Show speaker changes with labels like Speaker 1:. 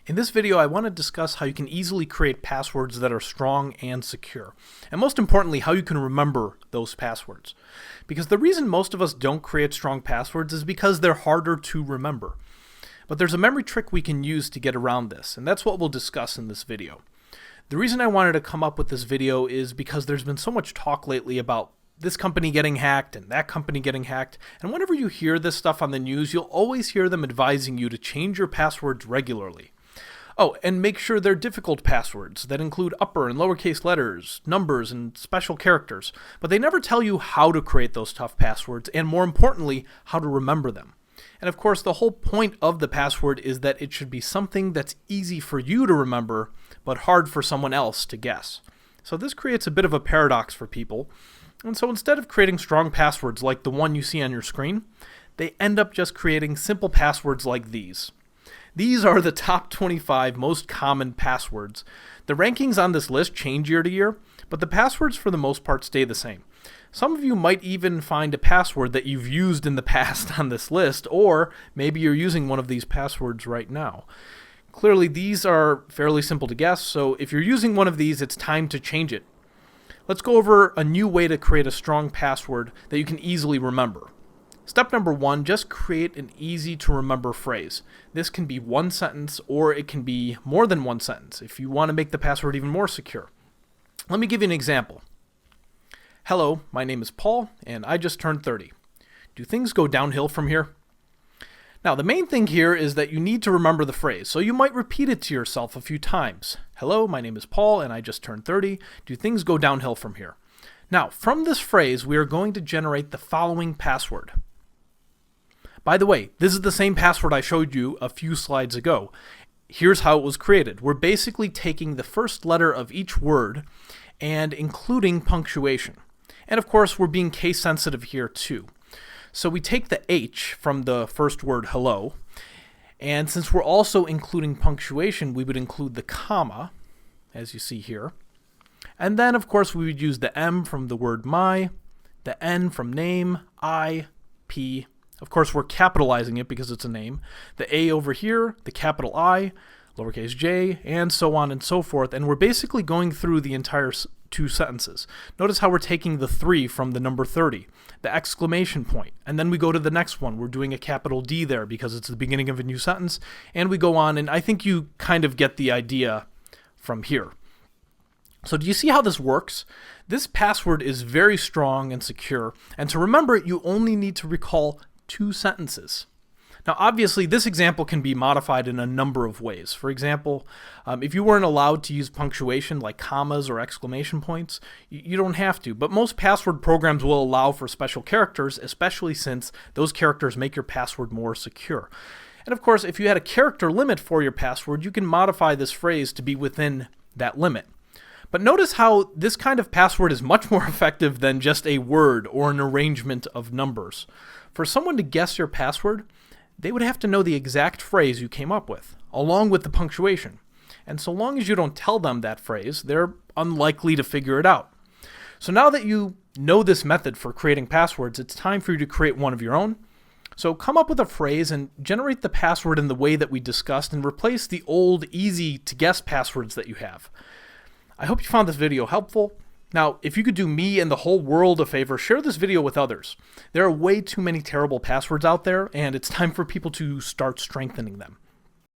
Speaker 1: In this video, I want to discuss how you can easily create passwords that are strong and secure. And most importantly, how you can remember those passwords. Because the reason most of us don't create strong passwords is because they're harder to remember. But there's a memory trick we can use to get around this, and that's what we'll discuss in this video. The reason I wanted to come up with this video is because there's been so much talk lately about this company getting hacked and that company getting hacked, and whenever you hear this stuff on the news, you'll always hear them advising you to change your passwords regularly. Oh, and make sure they're difficult passwords that include upper and lowercase letters, numbers, and special characters. But they never tell you how to create those tough passwords, and more importantly, how to remember them. And of course, the whole point of the password is that it should be something that's easy for you to remember, but hard for someone else to guess. So this creates a bit of a paradox for people. And so instead of creating strong passwords like the one you see on your screen, they end up just creating simple passwords like these. These are the top 25 most common passwords. The rankings on this list change year to year, but the passwords for the most part stay the same. Some of you might even find a password that you've used in the past on this list, or maybe you're using one of these passwords right now. Clearly, these are fairly simple to guess, so if you're using one of these, it's time to change it. Let's go over a new way to create a strong password that you can easily remember. Step number 1, just create an easy to remember phrase. This can be one sentence or it can be more than one sentence if you want to make the password even more secure. Let me give you an example. Hello, my name is Paul and I just turned 30. Do things go downhill from here? Now the main thing here is that you need to remember the phrase, so you might repeat it to yourself a few times. Hello, my name is Paul and I just turned 30. Do things go downhill from here? Now from this phrase we are going to generate the following password. By the way, this is the same password I showed you a few slides ago. Here's how it was created. We're basically taking the first letter of each word and including punctuation. And of course, we're being case sensitive here too. So we take the H from the first word hello, and since we're also including punctuation, we would include the comma, as you see here. And then, of course, we would use the M from the word my, the N from name, I, P. Of course, we're capitalizing it because it's a name. The A over here, the capital I, lowercase j, and so on and so forth. And we're basically going through the entire two sentences. Notice how we're taking the 3 from the number 30, the exclamation point. And then we go to the next one. We're doing a capital D there because it's the beginning of a new sentence. And we go on, and I think you kind of get the idea from here. So do you see how this works? This password is very strong and secure. And to remember it, you only need to recall 2 sentences. Now obviously this example can be modified in a number of ways. For example, if you weren't allowed to use punctuation like commas or exclamation points, you don't have to, but most password programs will allow for special characters, especially since those characters make your password more secure. And of course, if you had a character limit for your password, you can modify this phrase to be within that limit. But notice how this kind of password is much more effective than just a word or an arrangement of numbers. For someone to guess your password, they would have to know the exact phrase you came up with, along with the punctuation. And so long as you don't tell them that phrase, they're unlikely to figure it out. So now that you know this method for creating passwords, it's time for you to create one of your own. So come up with a phrase and generate the password in the way that we discussed and replace the old, easy-to-guess passwords that you have. I hope you found this video helpful. Now, if you could do me and the whole world a favor, share this video with others. There are way too many terrible passwords out there, and it's time for people to start strengthening them.